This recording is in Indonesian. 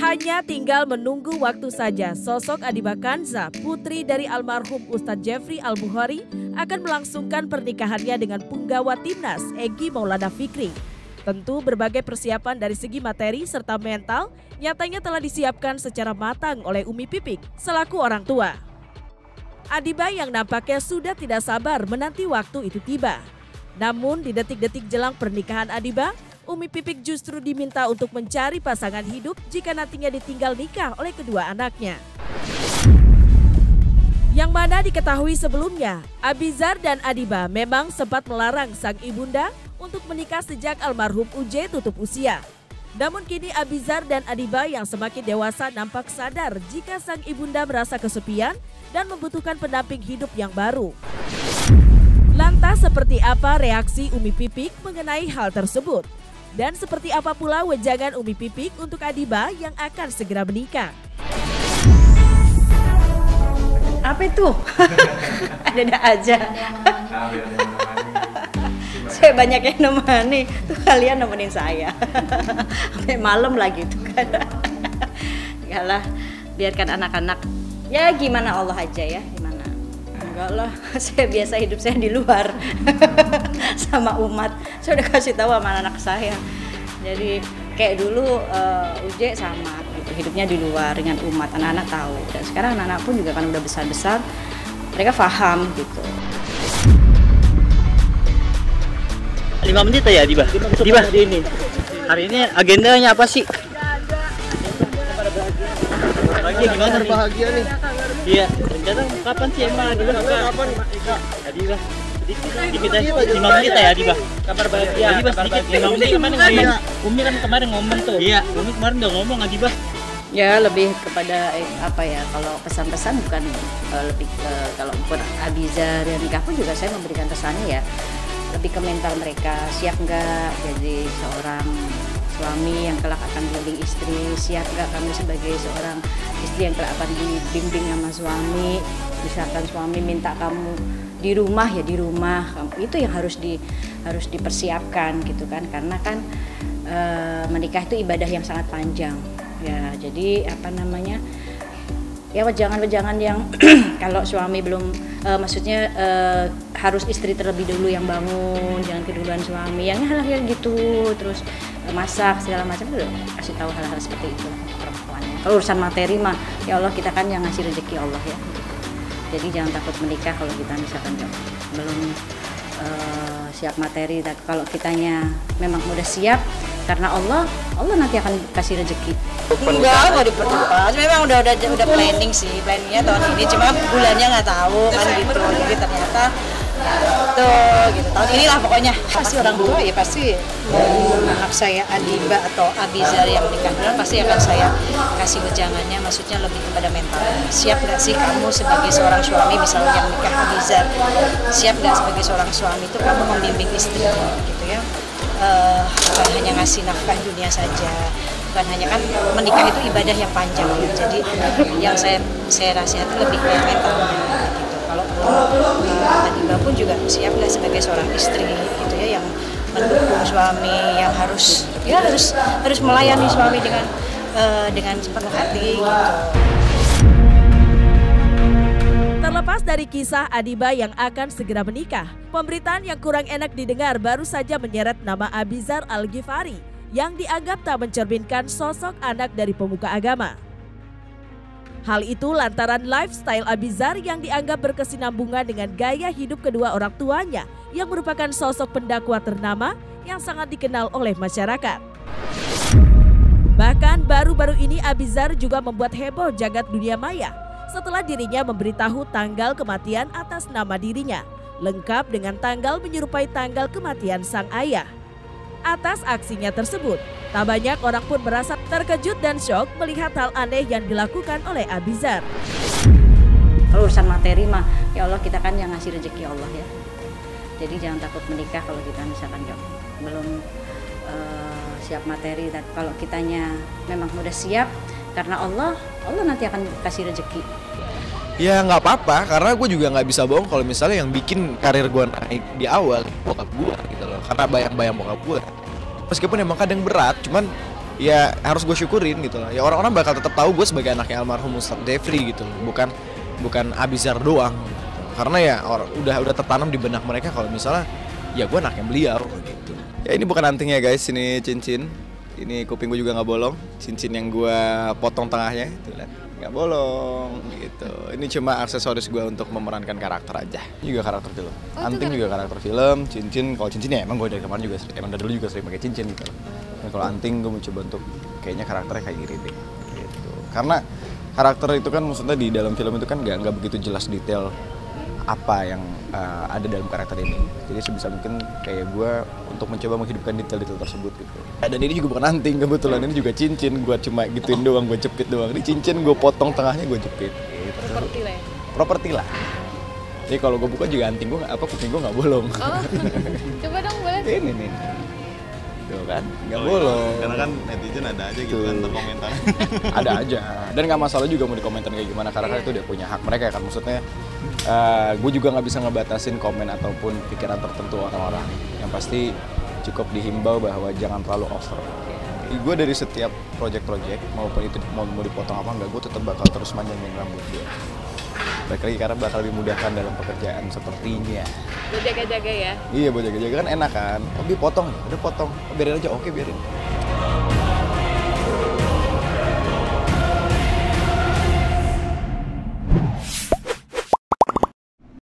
Hanya tinggal menunggu waktu saja, sosok Adiba Kanza, putri dari almarhum Ustadz Jeffrey Al-Bukhari, akan melangsungkan pernikahannya dengan punggawa Timnas, Egy Maulana Fikri. Tentu berbagai persiapan dari segi materi serta mental nyatanya telah disiapkan secara matang oleh Umi Pipik selaku orang tua. Adiba yang nampaknya sudah tidak sabar menanti waktu itu tiba. Namun di detik-detik jelang pernikahan Adiba, Umi Pipik justru diminta untuk mencari pasangan hidup jika nantinya ditinggal nikah oleh kedua anaknya. Yang mana diketahui sebelumnya, Abizar dan Adiba memang sempat melarang sang ibunda untuk menikah sejak almarhum UJ tutup usia. Namun kini Abizar dan Adiba yang semakin dewasa nampak sadar jika sang ibunda merasa kesepian dan membutuhkan pendamping hidup yang baru. Lantas seperti apa reaksi Umi Pipik mengenai hal tersebut? Dan seperti apa pula wejangan Umi Pipik untuk Adiba yang akan segera menikah? Apa itu? Ada aja. Saya banyak yang nemani. Tuh kalian nemenin saya. Sampai malam lagi tuh kan. Yalah, biarkan anak-anak. Ya gimana Allah aja ya, gimana. Enggak lah, saya biasa hidup saya di luar sama umat. Saya udah kasih tahu sama anak saya. Jadi kayak dulu Uje sama gitu, hidupnya di luar dengan umat, anak-anak tahu. Dan sekarang anak-anak pun juga kan udah besar-besar, mereka paham gitu. 5 menit ya Diba? Diba ini. Hari ini agendanya apa sih? Bahagia gimana nih? Bahagia nih. Iya, rencana kapan sih emang Adiba? Kapan? Adiba. Sedikit 5 menit ya Adiba. Kabar bahagia. Adiba sedikit 5 menit kemarin ngomong. Umi kan kemarin ngomong tuh. Iya, Umi kemarin udah ngomong Adiba. Ya lebih kepada apa ya, kalau pesan-pesan bukan lebih ke, kalau buat Abizar dan nikah pun juga saya memberikan pesannya ya lebih ke mental mereka, siap nggak jadi seorang suami yang kelak akan membimbing istri, siap nggak kamu sebagai seorang istri yang kelak akan dibimbing sama suami, misalkan suami minta kamu di rumah ya di rumah, itu yang harus dipersiapkan gitu kan, karena kan menikah itu ibadah yang sangat panjang ya, jadi apa namanya ya wejangan-wejangan yang kalau suami belum maksudnya harus istri terlebih dulu yang bangun, jangan keduluan suami, yang hal-hal gitu, terus masak segala macam itu kasih tahu hal-hal seperti itu perempuannya. Kalau urusan materi mah ya Allah, kita kan yang ngasih rezeki Allah ya. Jadi jangan takut menikah kalau kita misalkan belum siap materi. Kalau kitanya memang udah siap, karena Allah nanti akan kasih rezeki. Enggak diperluas. Memang udah planning sih, planningnya tahun ini, cuma bulannya nggak tahu kan gitu. Jadi ternyata tuh gitu tahun inilah pokoknya. Pasti orang tua ya pasti anak saya Adiba atau Abizar yang menikah duluan pasti akan saya kasih wejangannya, maksudnya lebih kepada mental. Siap nggak sih kamu sebagai seorang suami, misalnya yang menikah Abizar, siap nggak sebagai seorang suami itu kamu membimbing istri gitu ya, bukan hanya ngasih nafkah dunia saja, bukan hanya kan menikah itu ibadah yang panjang ya. Jadi yang saya nasihati lebih ke mentalnya gitu. Kalau Adiba pun juga siaplah sebagai seorang istri gitu ya, yang mendukung suami, yang harus melayani suami dengan sepenuh hati gitu. Terlepas dari kisah Adiba yang akan segera menikah, pemberitaan yang kurang enak didengar baru saja menyeret nama Abizar Al-Ghifari yang dianggap tak mencerminkan sosok anak dari pemuka agama. Hal itu lantaran lifestyle Abizar yang dianggap berkesinambungan dengan gaya hidup kedua orang tuanya yang merupakan sosok pendakwa ternama yang sangat dikenal oleh masyarakat. Bahkan baru-baru ini Abizar juga membuat heboh jagat dunia maya setelah dirinya memberitahu tanggal kematian atas nama dirinya, lengkap dengan tanggal menyerupai tanggal kematian sang ayah. Atas aksinya tersebut, tak banyak orang pun merasa terkejut dan syok melihat hal aneh yang dilakukan oleh Abizar. Kalau urusan materi mah ya Allah, kita kan yang ngasih rezeki Allah ya. Jadi jangan takut menikah kalau kita misalkan belum siap materi. Dan kalau kitanya memang udah siap, karena Allah nanti akan kasih rezeki. Ya nggak apa-apa, karena gue juga nggak bisa bohong kalau misalnya yang bikin karir gue naik di awal bokap gue gitu loh, karena bayang-bayang bokap gue. Meskipun emang kadang berat, cuman ya harus gue syukurin gitu loh. Ya orang-orang bakal tetap tahu gue sebagai anaknya almarhum Ustadz Jeffrey gitu loh, bukan Abizar doang. Gitu. Karena ya udah tertanam di benak mereka kalau misalnya ya gue anaknya beliau gitu. Ya ini bukan antingnya guys, ini cincin. Ini kuping gue juga nggak bolong, cincin yang gue potong tengahnya itu lihat. Nggak bolong gitu. Ini cuma aksesoris gue untuk memerankan karakter aja. Ini juga karakter film. Anting juga karakter film. Cincin, kalau cincin ya emang gue dari kemarin juga emang dari dulu juga sering pakai cincin gitu. Nah, kalau anting gue mau coba untuk kayaknya karakternya kayak gini deh. Gitu. Karena karakter itu kan maksudnya di dalam film itu kan nggak begitu jelas detail apa yang ada dalam karakter ini. Jadi sebisa mungkin kayak gue untuk mencoba menghidupkan detail-detail tersebut gitu. Dan ini juga bukan anting kebetulan, ini juga cincin. Gue cuma gituin doang, gue jepit doang. Ini cincin gue potong tengahnya, gue jepit gitu. Properti lah ya? Properti lah. Jadi kalau gue buka juga anting gue kuping gue nggak bolong. Oh, coba dong boleh. Ini nih. Tuh kan, nggak bolong. Karena kan netizen ada aja gitu kan komentar. Ada aja. Dan nggak masalah juga mau dikomentar kayak gimana, karena itu dia punya hak mereka kan. Maksudnya gue juga nggak bisa ngebatasin komen ataupun pikiran tertentu orang-orang. Yang pasti cukup dihimbau bahwa jangan terlalu over. Gue dari setiap project maupun itu mau dipotong apa enggak, gue tetap bakal terus manjangin rambut gue. Baik lagi karena bakal dimudahkan dalam pekerjaan sepertinya. Buat jaga-jaga ya? Iya, buat jaga-jaga kan enak kan. Oh, dipotong, udah potong. Oh, biarin aja, oke biarin.